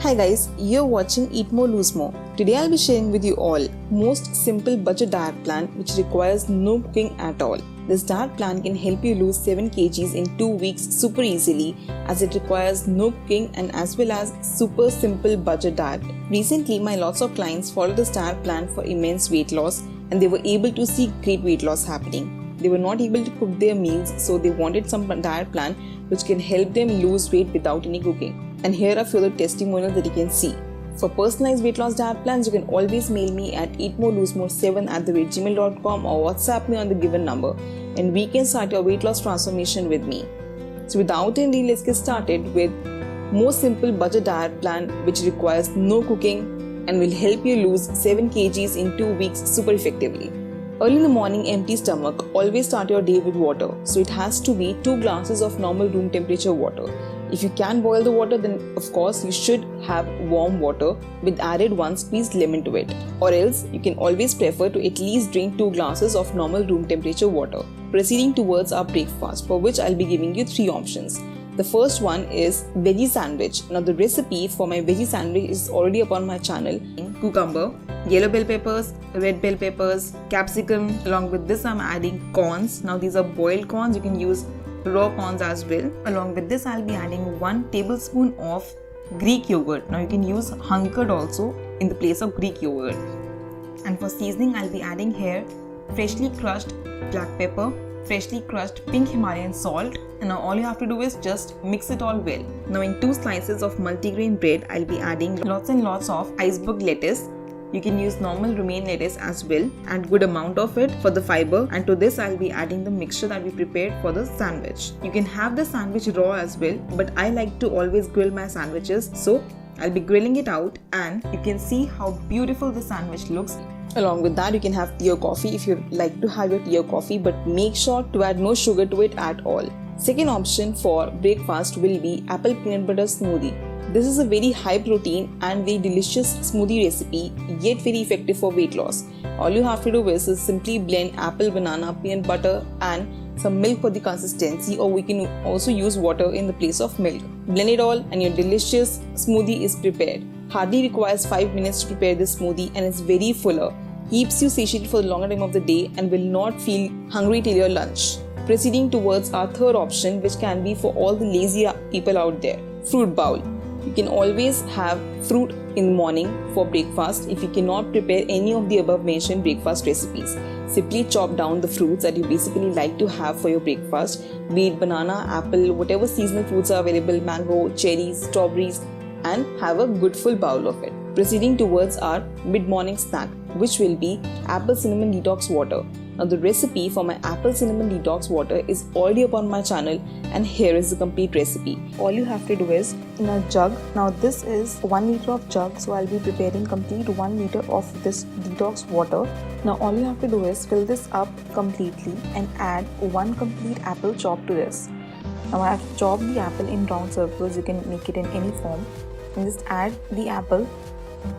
Hi guys, you're watching Eat More Lose More. Today I'll be sharing with you all most simple budget diet plan which requires no cooking at all. This diet plan can help you lose 7 kgs in 2 weeks super easily as it requires no cooking and as well as super simple budget diet. Recently my lots of clients followed this diet plan for immense weight loss and they were able to see great weight loss happening. They were not able to cook their meals, so they wanted some diet plan which can help them lose weight without any cooking. And here are few other testimonials that you can see. For personalized weight loss diet plans, you can always mail me at eatmorelosemore7@gmail.com or WhatsApp me on the given number and we can start your weight loss transformation with me. So without any delay, let's get started with most simple budget diet plan which requires no cooking and will help you lose 7 kgs in 2 weeks super effectively. Early in the morning, empty stomach, always start your day with water. So it has to be 2 glasses of normal room temperature water. If you can boil the water, then of course you should have warm water with added 1 squeezed lemon to it. Or else you can always prefer to at least drink 2 glasses of normal room temperature water. Proceeding towards our breakfast, for which I'll be giving you 3 options. The first one is veggie sandwich. Now the recipe for my veggie sandwich is already upon my channel. Cucumber, yellow bell peppers, red bell peppers, capsicum. Along with this I'm adding corns. Now these are boiled corns. You can use raw corns as well. Along with this I'll be adding 1 tablespoon of Greek yogurt. Now you can use hunkered also in the place of Greek yogurt. And for seasoning I'll be adding here freshly crushed black pepper, freshly crushed pink Himalayan salt, and now all you have to do is just mix it all well. Now in 2 slices of multigrain bread I'll be adding lots and lots of iceberg lettuce. You can use normal romaine lettuce as well and good amount of it for the fiber, and to this I'll be adding the mixture that we prepared for the sandwich. You can have the sandwich raw as well, but I like to always grill my sandwiches, so I'll be grilling it out and you can see how beautiful the sandwich looks. Along with that you can have tea or coffee if you like to have your tea or coffee, but make sure to add no sugar to it at all. Second option for breakfast will be apple peanut butter smoothie. This is a very high protein and very delicious smoothie recipe, yet very effective for weight loss. All you have to do is simply blend apple, banana, peanut butter and some milk for the consistency, or we can also use water in the place of milk. Blend it all and your delicious smoothie is prepared. Hardly requires 5 minutes to prepare this smoothie and it's very fuller. Keeps you satiated for the longer time of the day and will not feel hungry till your lunch. Proceeding towards our third option, which can be for all the lazy people out there, fruit bowl. You can always have fruit in the morning for breakfast if you cannot prepare any of the above mentioned breakfast recipes. Simply chop down the fruits that you basically like to have for your breakfast, be it banana, apple, whatever seasonal fruits are available, mango, cherries, strawberries, and have a good full bowl of it. Proceeding towards our mid-morning snack, which will be apple cinnamon detox water. Now the recipe for my apple cinnamon detox water is already upon my channel and here is the complete recipe. All you have to do is in a jug. Now this is 1 liter of jug, so I'll be preparing complete 1 liter of this detox water. Now all you have to do is fill this up completely and add 1 complete apple chop to this. Now I have chopped the apple in round circles. You can make it in any form and just add the apple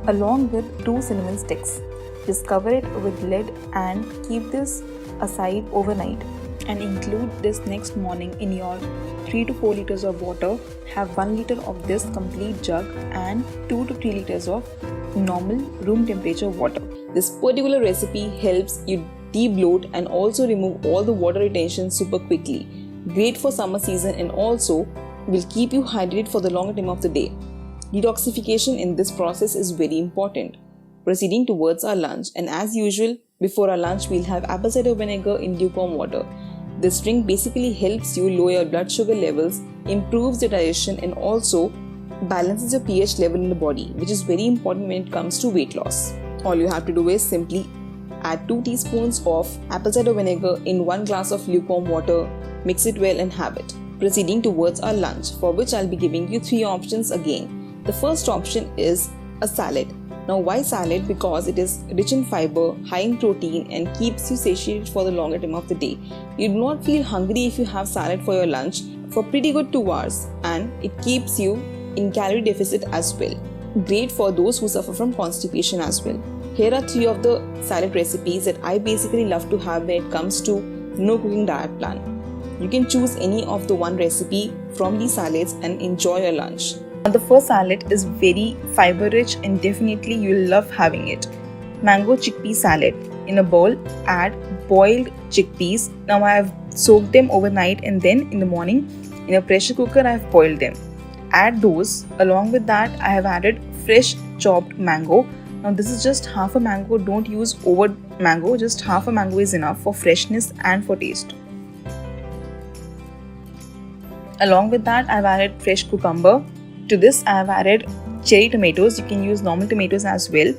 along with 2 cinnamon sticks. Just cover it with lid and keep this aside overnight and include this next morning in your 3 to 4 liters of water. Have 1 liter of this complete jug and 2 to 3 liters of normal room temperature water. This particular recipe helps you de-bloat and also remove all the water retention super quickly. Great for summer season and also will keep you hydrated for the longer time of the day. Detoxification in this process is very important. Proceeding towards our lunch, and as usual before our lunch we'll have apple cider vinegar in lukewarm water. This drink basically helps you lower your blood sugar levels, improves your digestion and also balances your pH level in the body, which is very important when it comes to weight loss. All you have to do is simply add 2 teaspoons of apple cider vinegar in 1 glass of lukewarm water, mix it well and have it. Proceeding towards our lunch, for which I'll be giving you 3 options again. The first option is a salad. Now why salad? Because it is rich in fiber, high in protein and keeps you satiated for the longer time of the day. You do not feel hungry if you have salad for your lunch for pretty good 2 hours and it keeps you in calorie deficit as well. Great for those who suffer from constipation as well. Here are 3 of the salad recipes that I basically love to have when it comes to no cooking diet plan. You can choose any of the 1 recipe from these salads and enjoy your lunch. Now, the first salad is very fiber rich and definitely you'll love having it. Mango chickpea salad. In a bowl, add boiled chickpeas. Now I have soaked them overnight and then in the morning in a pressure cooker I have boiled them. Add those. Along with that I have added fresh chopped mango. Now this is just half a mango, don't use over mango, just half a mango is enough for freshness and for taste. Along with that I have added fresh cucumber. To this I have added cherry tomatoes, you can use normal tomatoes as well.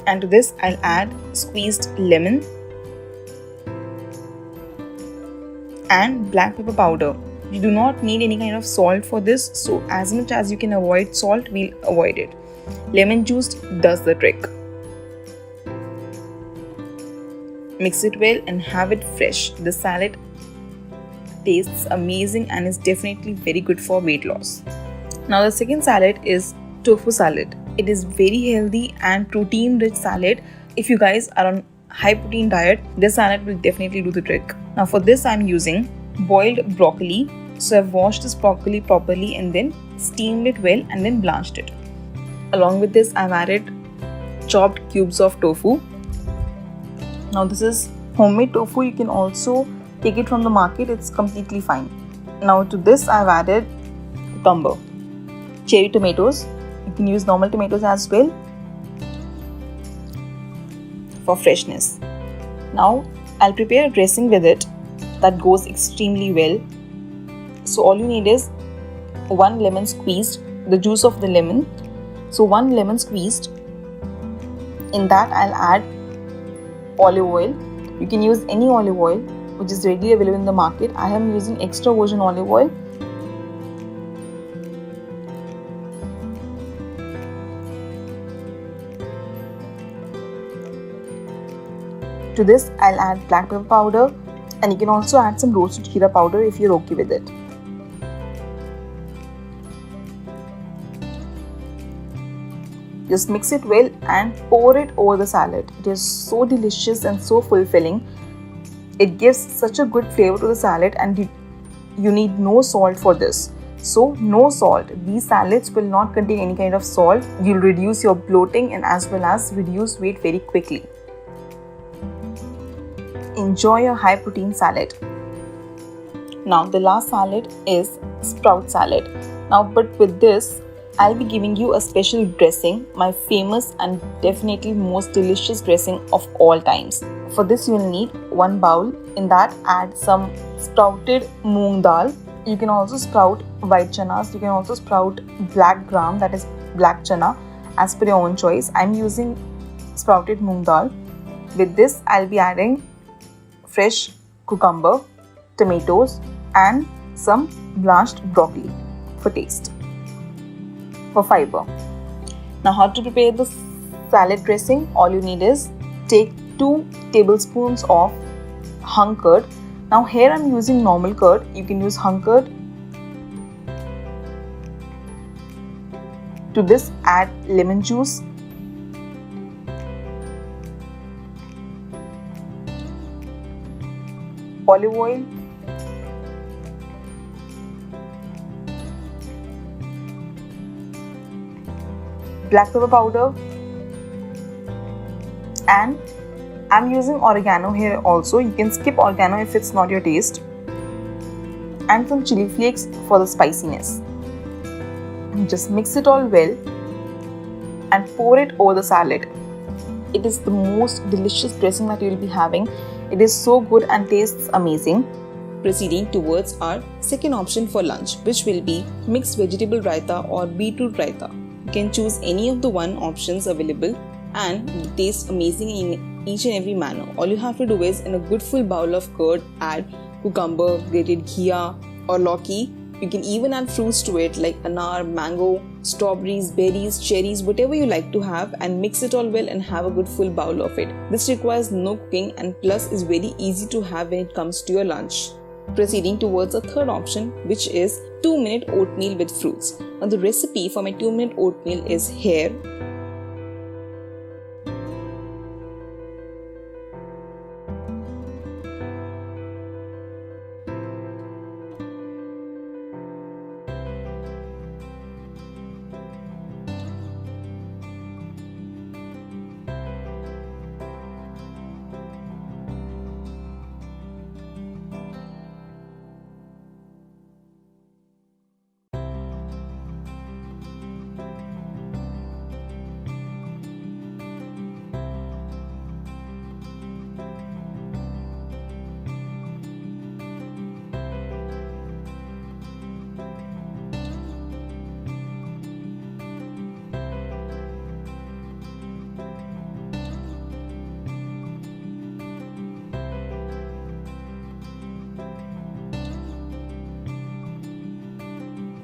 And to this I'll add squeezed lemon and black pepper powder. You do not need any kind of salt for this, so as much as you can avoid salt, we'll avoid it. Lemon juice does the trick. Mix it well and have it fresh. The salad tastes amazing and is definitely very good for weight loss. Now the second salad is tofu salad. It is very healthy and protein rich salad. If you guys are on high protein diet, this salad will definitely do the trick. Now for this I'm using boiled broccoli. So I've washed this broccoli properly and then steamed it well and then blanched it. Along with this I've added chopped cubes of tofu. Now this is homemade tofu, you can also take it from the market, it's completely fine. Now to this I've added cucumber, cherry tomatoes, you can use normal tomatoes as well for freshness. Now I'll prepare a dressing with it that goes extremely well. So all you need is 1 lemon squeezed, the juice of the lemon. So 1 lemon squeezed. In that I'll add olive oil. You can use any olive oil which is readily available in the market. I am using extra virgin olive oil. To this I'll add black pepper powder and you can also add some roasted jeera powder if you're okay with it. Just mix it well and pour it over the salad. It is so delicious and so fulfilling. It gives such a good flavor to the salad and you need no salt for this. So no salt. These salads will not contain any kind of salt. You'll reduce your bloating and as well as reduce weight very quickly. Enjoy your high protein salad. Now the last salad is sprout salad. Now but with this I'll be giving you a special dressing, my famous and definitely most delicious dressing of all times. For this you will need 1 bowl. In that add some sprouted moong dal. You can also sprout white chanas. You can also sprout black gram, that is black chana, as per your own choice. I'm using sprouted moong dal. With this I'll be adding fresh cucumber, tomatoes and some blanched broccoli for taste, for fiber. Now how to prepare the salad dressing? All you need is take 2 tablespoons of hung curd. Now here I'm using normal curd, you can use hung curd. To this add lemon juice, olive oil, black pepper powder, and I'm using oregano here also. You can skip oregano if it's not your taste, and some chili flakes for the spiciness. Just mix it all well and pour it over the salad. It is the most delicious dressing that you will be having. It is so good and tastes amazing. Proceeding towards our second option for lunch, which will be mixed vegetable raita or beetroot raita. You can choose any of the one options available and it tastes amazing in each and every manner. All you have to do is in a good full bowl of curd add cucumber, grated ghee or lauki. You can even add fruits to it like anar, mango, strawberries, berries, cherries, whatever you like to have, and mix it all well and have a good full bowl of it. This requires no cooking and plus is very easy to have when it comes to your lunch. Proceeding towards a third option, which is 2-minute oatmeal with fruits. Now the recipe for my 2-minute oatmeal is here.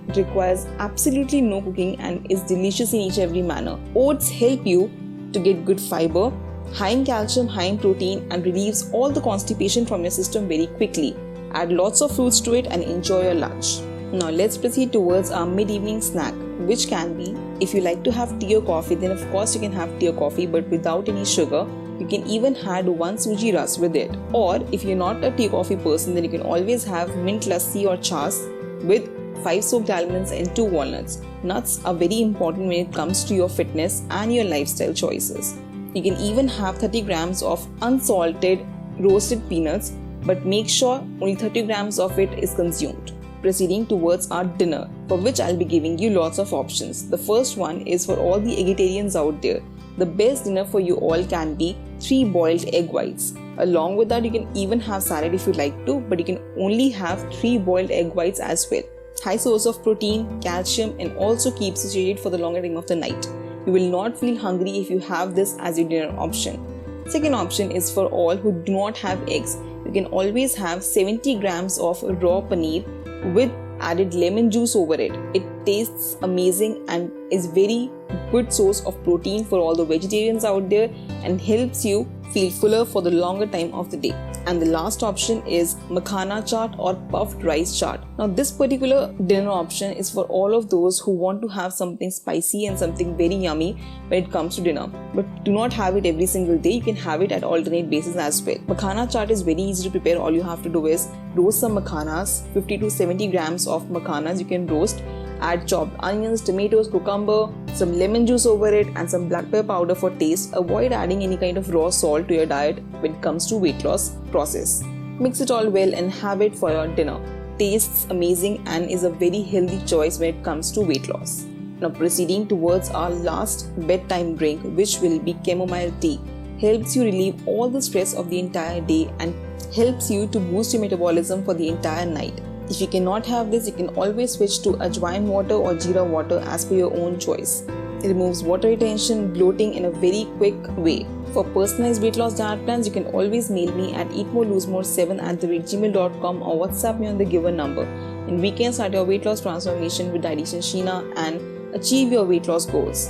It requires absolutely no cooking and is delicious in each every manner. Oats help you to get good fiber, high in calcium, high in protein, and relieves all the constipation from your system very quickly. Add lots of fruits to it and enjoy your lunch. Now let's proceed towards our mid-evening snack, which can be, if you like to have tea or coffee, then of course you can have tea or coffee but without any sugar. You can even add one suji ras with it. Or if you're not a tea or coffee person, then you can always have mint lassi or chas with 5 soaked almonds and 2 walnuts. Nuts are very important when it comes to your fitness and your lifestyle choices. You can even have 30 grams of unsalted roasted peanuts, but make sure only 30 grams of it is consumed. Proceeding towards our dinner, for which I'll be giving you lots of options. The first one is for all the vegetarians out there. The best dinner for you all can be 3 boiled egg whites. Along with that, you can even have salad if you like to, but you can only have 3 boiled egg whites as well. High source of protein, calcium, and also keeps you satiated for the longer time of the night. You will not feel hungry if you have this as your dinner option. Second option is for all who do not have eggs. You can always have 70 grams of raw paneer with added lemon juice over it. It tastes amazing and is very good source of protein for all the vegetarians out there and helps you feel fuller for the longer time of the day. And the last option is makhana chaat or puffed rice chaat. Now this particular dinner option is for all of those who want to have something spicy and something very yummy when it comes to dinner, but do not have it every single day. You can have it at alternate basis as well. Makhana chaat is very easy to prepare. All you have to do is roast some makhanas, 50 to 70 grams of makhanas you can roast. Add chopped onions, tomatoes, cucumber, some lemon juice over it and some black pepper powder for taste. Avoid adding any kind of raw salt to your diet when it comes to weight loss process. Mix it all well and have it for your dinner. Tastes amazing and is a very healthy choice when it comes to weight loss. Now proceeding towards our last bedtime drink, which will be chamomile tea. Helps you relieve all the stress of the entire day and helps you to boost your metabolism for the entire night. If you cannot have this, you can always switch to ajwain water or jeera water as per your own choice. It removes water retention, bloating in a very quick way. For personalized weight loss diet plans, you can always mail me at eatmorelose7@gmail.com or WhatsApp me on the given number. And we can start your weight loss transformation with dietitian Sheena and achieve your weight loss goals.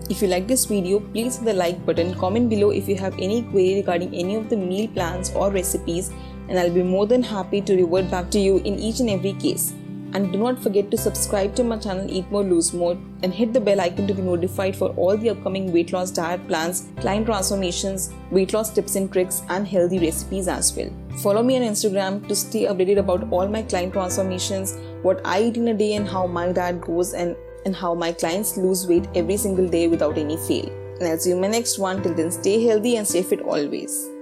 If you like this video, please hit the like button, comment below if you have any query regarding any of the meal plans or recipes, and I'll be more than happy to revert back to you in each and every case. And do not forget to subscribe to my channel Eat More Lose More and hit the bell icon to be notified for all the upcoming weight loss diet plans, client transformations, weight loss tips and tricks, and healthy recipes as well. Follow me on Instagram to stay updated about all my client transformations, what I eat in a day and how my diet goes, and how my clients lose weight every single day without any fail. And I'll see you in my next one. Till then, stay healthy and stay fit always.